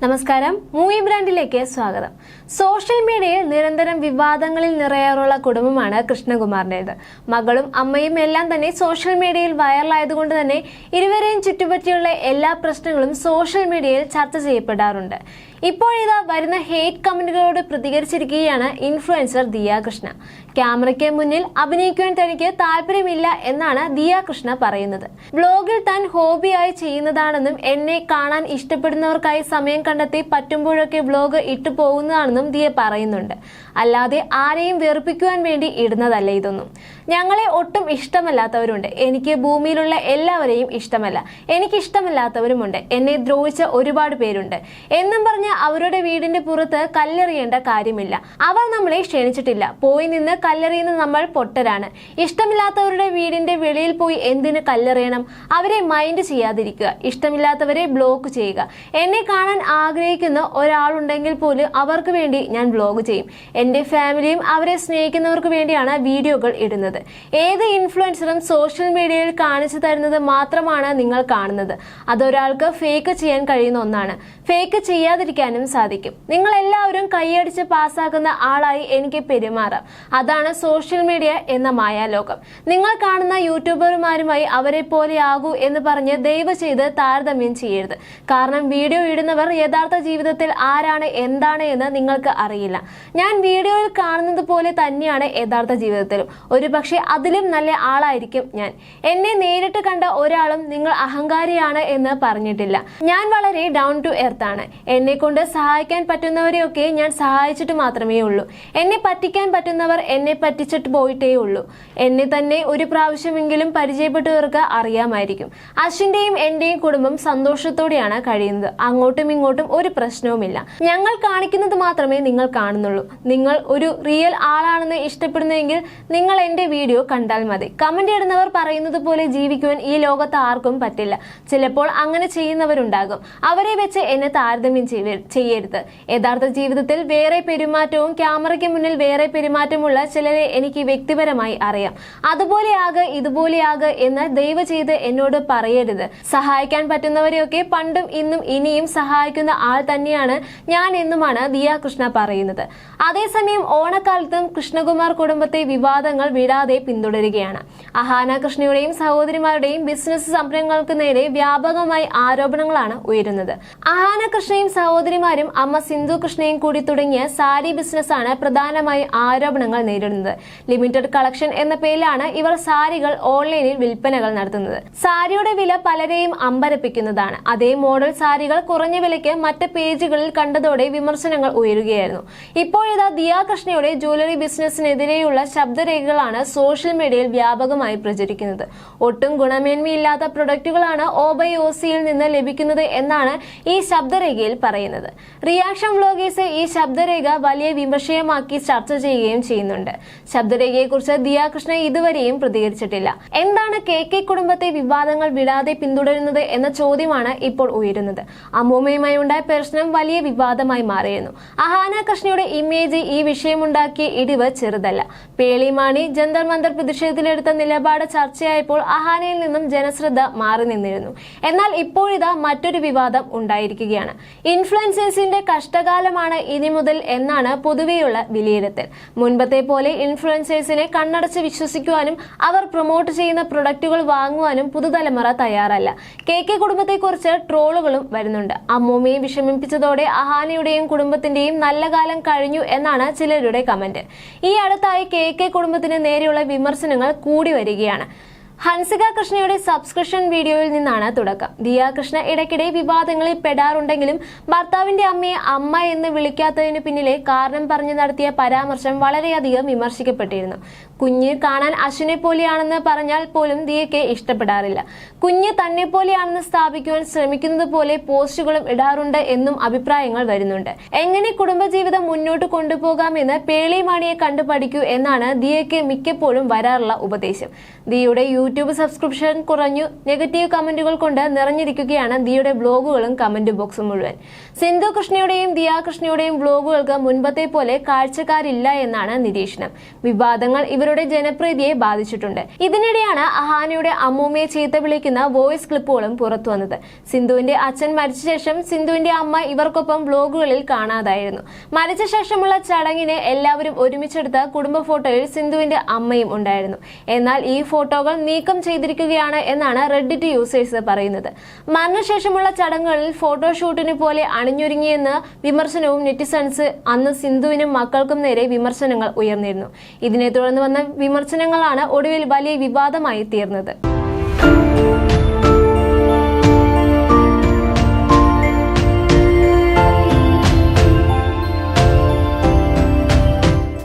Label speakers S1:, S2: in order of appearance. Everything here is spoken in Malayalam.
S1: നമസ്കാരം, മൂവി ബ്രാൻഡിലേക്ക് സ്വാഗതം. സോഷ്യൽ മീഡിയയിൽ നിരന്തരം വിവാദങ്ങളിൽ നിറയാറുള്ള കുടുംബമാണ് കൃഷ്ണകുമാറിൻ്റെത്. മകളും അമ്മയും എല്ലാം തന്നെ സോഷ്യൽ മീഡിയയിൽ വൈറലായതുകൊണ്ട് തന്നെ ഇരുവരെയും ചുറ്റുപറ്റിയുള്ള എല്ലാ പ്രശ്നങ്ങളും സോഷ്യൽ മീഡിയയിൽ ചർച്ച ചെയ്യപ്പെടാറുണ്ട്. ഇപ്പോഴിതാ വരുന്ന ഹേറ്റ് കമന്റുകളോട് പ്രതികരിച്ചിരിക്കുകയാണ് ഇൻഫ്ലുവൻസർ ദിയ കൃഷ്ണ. ക്യാമറയ്ക്ക് മുന്നിൽ അഭിനയിക്കുവാൻ തനിക്ക് താല്പര്യമില്ല എന്നാണ് ദിയ കൃഷ്ണ പറയുന്നത്. ബ്ലോഗിൽ താൻ ഹോബിയായി ചെയ്യുന്നതാണെന്നും എന്നെ കാണാൻ ഇഷ്ടപ്പെടുന്നവർക്കായി സമയം കണ്ടെത്തി പറ്റുമ്പോഴൊക്കെ ബ്ലോഗ് ഇട്ടു പോകുന്നതാണെന്നും ദിയ പറയുന്നുണ്ട്. അല്ലാതെ ആരെയും വെറുപ്പിക്കുവാൻ വേണ്ടി ഇടുന്നതല്ല ഇതൊന്നും. ഞങ്ങളെ ഒട്ടും ഇഷ്ടമല്ലാത്തവരുണ്ട്. എനിക്ക് ഭൂമിയിലുള്ള എല്ലാവരെയും ഇഷ്ടമല്ല. എനിക്കിഷ്ടമല്ലാത്തവരുമുണ്ട്. എന്നെ ദ്രോഹിച്ച ഒരുപാട് പേരുണ്ട് എന്നും പറഞ്ഞ് അവരുടെ വീടിന്റെ പുറത്ത് കല്ലെറിയേണ്ട കാര്യമില്ല. അവർ നമ്മളെ ക്ഷണിച്ചിട്ടില്ല. പോയി നിന്ന് കല്ലെറിയുന്ന നമ്മൾ പൊട്ടരാണ്. ഇഷ്ടമില്ലാത്തവരുടെ വീടിന്റെ വെളിയിൽ പോയി എന്തിന് കല്ലെറിയണം? അവരെ മൈൻഡ് ചെയ്യാതിരിക്കുക. ഇഷ്ടമില്ലാത്തവരെ ബ്ലോക്ക് ചെയ്യുക. എന്നെ കാണാൻ ആഗ്രഹിക്കുന്ന ഒരാളുണ്ടെങ്കിൽ പോലും അവർക്ക് വേണ്ടി ഞാൻ ബ്ലോഗ് ചെയ്യും. എന്റെ ഫാമിലിയും അവരെ സ്നേഹിക്കുന്നവർക്ക് വേണ്ടിയാണ് വീഡിയോകൾ ഇടുന്നത്. ഏത് ഇൻഫ്ലുവൻസറും സോഷ്യൽ മീഡിയയിൽ കാണിച്ചു തരുന്നത് മാത്രമാണ് നിങ്ങൾ കാണുന്നത്. അതൊരാൾക്ക് ഫേക്ക് ചെയ്യാൻ കഴിയുന്ന ഒന്നാണ്. ഫേക്ക് ചെയ്യാതിരിക്കാനും സാധിക്കും. നിങ്ങൾ എല്ലാവരും കൈയടിച്ച് പാസ്സാക്കുന്ന ആളായി എനിക്ക് പെരുമാറാം. അതാണ് സോഷ്യൽ മീഡിയ എന്ന മായാലോകം. നിങ്ങൾ കാണുന്ന യൂട്യൂബർമാരുമായി അവരെ പോലെ ആകൂ എന്ന് പറഞ്ഞ് ദയവ് ചെയ്ത് താരതമ്യം ചെയ്യരുത്. കാരണം വീഡിയോ ഇടുന്നവർ യഥാർത്ഥ ജീവിതത്തിൽ ആരാണ് എന്താണ് എന്ന് നിങ്ങൾക്ക് അറിയില്ല. ഞാൻ വീഡിയോയിൽ കാണുന്നത് പോലെ തന്നെയാണ് യഥാർത്ഥ ജീവിതത്തിലും. ഒരുപക്ഷെ അതിലും നല്ല ആളായിരിക്കും ഞാൻ. എന്നെ നേരിട്ട് കണ്ട ഒരാളും നിങ്ങൾ അഹങ്കാരിയാണ് എന്ന് പറഞ്ഞിട്ടില്ല. ഞാൻ വളരെ ഡൗൺ ടു എർത്ത് ആണ്. എന്നെ കൊണ്ട് സഹായിക്കാൻ പറ്റുന്നവരെയൊക്കെ ഞാൻ സഹായിച്ചിട്ട് മാത്രമേ ഉള്ളൂ. എന്നെ പറ്റിക്കാൻ പറ്റുന്നവർ എന്നെ പറ്റിച്ചിട്ട് പോയിട്ടേ ഉള്ളൂ. എന്നെ തന്നെ ഒരു പ്രാവശ്യമെങ്കിലും പരിചയപ്പെട്ടവർക്ക് അറിയാമായിരിക്കും. അശ്വിന്റെയും എന്റെയും കുടുംബം സന്തോഷത്തോടെയാണ് കഴിയുന്നത്. അങ്ങോട്ടും ഇങ്ങോട്ടും ഒരു പ്രശ്നവുമില്ല. ഞങ്ങൾ കാണിക്കുന്നത് മാത്രമേ നിങ്ങൾ കാണുന്നുള്ളൂ. നിങ്ങൾ ഒരു റിയൽ ആളാണെന്ന് ഇഷ്ടപ്പെടുന്നെങ്കിൽ നിങ്ങൾ എന്റെ വീഡിയോ കണ്ടാൽ മതി. കമന്റ് ഇടുന്നവർ പറയുന്നത് പോലെ ജീവിക്കുവാൻ ഈ ലോകത്ത് ആർക്കും പറ്റില്ല. ചിലപ്പോൾ അങ്ങനെ ചെയ്യുന്നവരുണ്ടാകും. അവരെ വെച്ച് എന്നെ താരതമ്യം ചെയ്യരുത്. യഥാർത്ഥ ജീവിതത്തിൽ വേറെ പെരുമാറ്റവും ക്യാമറയ്ക്ക് മുന്നിൽ വേറെ പെരുമാറ്റമുള്ള ചിലരെ എനിക്ക് വ്യക്തിപരമായി അറിയാം. അതുപോലെയാകെ ഇതുപോലെയാകെ എന്ന് ദയവ് ചെയ്ത് എന്നോട് പറയരുത്. സഹായിക്കാൻ പറ്റുന്നവരെയൊക്കെ പണ്ടും ഇന്നും ഇനിയും സഹായിക്കുന്ന ആൾ തന്നെയാണ് ഞാൻ എന്നുമാണ് ദിയ കൃഷ്ണ പറയുന്നത്. അതേസമയം ഓണക്കാലത്തും കൃഷ്ണകുമാർ കുടുംബത്തെ വിവാദങ്ങൾ വിടാതെ പിന്തുടരുകയാണ്. അഹാന കൃഷ്ണയുടെയും സഹോദരിമാരുടെയും ബിസിനസ് സംരംഭങ്ങൾക്ക് നേരെ വ്യാപകമായി ആരോപണങ്ങളാണ് ഉയരുന്നത്. അഹാന കൃഷ്ണയും സഹോദരിമാരും അമ്മ സിന്ധു കൃഷ്ണയും കൂടി തുടങ്ങിയ സാരി ബിസിനസ്സാണ് പ്രധാനമായി ആരോപണങ്ങൾ നേരിടുന്നത്. ലിമിറ്റഡ് കളക്ഷൻ എന്ന പേരിലാണ് ഇവർ സാരികൾ ഓൺലൈനിൽ വിൽപ്പനകൾ നടത്തുന്നത്. സാരിയുടെ വില പലരെയും അമ്പരപ്പിക്കുന്നതാണ്. അതേ മോഡൽ സാരികൾ കുറഞ്ഞ വിലയ്ക്ക് മറ്റ് പേജുകളിൽ കണ്ടതോടെ വിമർശനങ്ങൾ ഉയരുകയായിരുന്നു. ഇപ്പോഴിതാ ദിയ കൃഷ്ണയുടെ ജ്വല്ലറി ബിസിനസിനെതിരെയുള്ള ശബ്ദരേഖകളാണ് സോഷ്യൽ മീഡിയയിൽ വ്യാപകമായി പ്രചരിക്കുന്നത്. ഒട്ടും ഗുണമേന്മയില്ലാത്ത പ്രൊഡക്റ്റുകളാണ് OBOCയിൽ നിന്ന് ലഭിക്കുന്നത് എന്നാണ് ഈ ശബ്ദരേഖയിൽ പറയുന്നത്. റിയാക്ഷൻ വ്ലോഗേഴ്സ് ഈ ശബ്ദരേഖ വലിയ വിമർശയമാക്കി ചർച്ച ചെയ്യുകയും ചെയ്യുന്നുണ്ട്. ശബ്ദരേഖയെക്കുറിച്ച് ദിയ കൃഷ്ണ ഇതുവരെയും പ്രതികരിച്ചിട്ടില്ല. എന്താണ് KK കുടുംബത്തെ വിവാദങ്ങൾ വിടാതെ പിന്തുടരുന്നത് എന്ന ചോദ്യമാണ് ഇപ്പോൾ ഉയരുന്നത്. അമ്മൂമ്മയുമായി ഉണ്ടായ പ്രശ്നം വലിയ വിവാദമായി മാറിയിരുന്നു. അഹാന കൃഷ്ണയുടെ ഇമേജ് ഈ വിഷയമുണ്ടാക്കിയ ഇടിവ് ചെറുതല്ല. പേളിമാണി ജന്തർ മന്തർ പ്രതിഷേധത്തിലെടുത്ത നിലപാട് ചർച്ചയായപ്പോൾ അഹാനയിൽ നിന്നും ജനശ്രദ്ധ മാറി നിന്നിരുന്നു. എന്നാൽ ഇപ്പോഴിതാ മറ്റൊരു വിവാദം ഉണ്ടായിരിക്കുകയാണ്. ഇൻഫ്ലുവൻസേഴ്സിന്റെ കഷ്ടകാലമാണ് ഇനി മുതൽ എന്നാണ് പൊതുവെയുള്ള വിലയിരുത്തൽ. മുൻപത്തെ പോലെ ഇൻഫ്ലുവൻസേഴ്സിനെ കണ്ണടച്ച് വിശ്വസിക്കുവാനും അവർ പ്രൊമോട്ട് ചെയ്യുന്ന പ്രൊഡക്റ്റുകൾ വാങ്ങുവാനും പുതുതലമുറ തയ്യാറല്ല. KK കുടുംബത്തെക്കുറിച്ച് ട്രോളുകളും വരുന്നുണ്ട്. അമ്മൂമ്മയെ വിഷമിപ്പിച്ചതോടെ അഹാനയുടെയും കുടുംബത്തിന്റെയും നല്ല കാലം കഴിഞ്ഞു എന്നാണ് ചിലരുടെ കമന്റ്. ഈ അടുത്തായി KK കുടുംബത്തിന് നേരെയുള്ള വിമർശനങ്ങൾ കൂടി വരികയാണ്. ഹൻസിക കൃഷ്ണയുടെ സബ്സ്ക്രിപ്ഷൻ വീഡിയോയിൽ നിന്നാണ് തുടക്കം. ദിയ കൃഷ്ണ ഇടയ്ക്കിടെ വിവാദങ്ങളിൽ പെടാറുണ്ടെങ്കിലും ഭർത്താവിന്റെ അമ്മയെ അമ്മ എന്ന് വിളിക്കാത്തതിനു പിന്നിലെ കാരണം പറഞ്ഞു നടത്തിയ പരാമർശം വളരെയധികം വിമർശിക്കപ്പെട്ടിരുന്നു. കുഞ്ഞ് കാണാൻ അശ്വിനെ പോലെയാണെന്ന് പറഞ്ഞാൽ പോലും ദിയയ്ക്ക് ഇഷ്ടപ്പെടാറില്ല. കുഞ്ഞ് തന്നെ പോലെയാണെന്ന് സ്ഥാപിക്കുവാൻ ശ്രമിക്കുന്നത് പോലെ പോസ്റ്റുകളും ഇടാറുണ്ട് എന്നും അഭിപ്രായങ്ങൾ വരുന്നുണ്ട്. എങ്ങനെ കുടുംബജീവിതം മുന്നോട്ട് കൊണ്ടുപോകാമെന്ന് പേളിമാണിയെ കണ്ടുപഠിക്കൂ എന്നാണ് ദിയയ്ക്ക് മിക്കപ്പോഴും വരാറുള്ള ഉപദേശം. ദിയയുടെ യൂട്യൂബ് സബ്സ്ക്രിപ്ഷൻ കുറഞ്ഞു, നെഗറ്റീവ് കമന്റുകൾ കൊണ്ട് നിറഞ്ഞിരിക്കുകയാണ് ദിയുടെ ബ്ലോഗുകളും കമന്റ് ബോക്സും മുഴുവൻ. സിന്ധു കൃഷ്ണയുടെയും ദിയ കൃഷ്ണയുടെയും ബ്ലോഗുകൾക്ക് മുൻപത്തെ പോലെ കാഴ്ചക്കാരില്ല എന്നാണ് നിരീക്ഷണം. വിവാദങ്ങൾ ഇവരുടെ ജനപ്രീതിയെ ബാധിച്ചിട്ടുണ്ട്. ഇതിനിടെയാണ് അഹാനയുടെ അമ്മൂമ്മയെ ചീത്ത വിളിക്കുന്ന വോയിസ് ക്ലിപ്പുകളും പുറത്തു വന്നത്. സിന്ധുവിന്റെ അച്ഛൻ മരിച്ച ശേഷം സിന്ധുവിന്റെ അമ്മ ഇവർക്കൊപ്പം ബ്ലോഗുകളിൽ കാണാതായിരുന്നു. മരിച്ച ശേഷമുള്ള ചടങ്ങിന് എല്ലാവരും ഒരുമിച്ചെടുത്ത കുടുംബ ഫോട്ടോയിൽ സിന്ധുവിന്റെ അമ്മയും ഉണ്ടായിരുന്നു. എന്നാൽ ഈ ഫോട്ടോകൾ നീക്കം ചെയ്തിരിക്കുകയാണ് എന്നാണ് റെഡിറ്റ് യൂസേഴ്സ് പറയുന്നത്. മരണശേഷമുള്ള ചടങ്ങുകളിൽ ഫോട്ടോഷൂട്ടിന് പോലെ അണിഞ്ഞൊരുങ്ങിയെന്ന വിമർശനവും നെറ്റിസൺസ് അന്ന് സിന്ധുവിനും മക്കൾക്കും നേരെ വിമർശനങ്ങൾ ഉയർന്നിരുന്നു. ഇതിനെ തുടർന്ന് വന്ന വിമർശനങ്ങളാണ് ഒടുവിൽ വലിയ വിവാദമായി തീർന്നത്.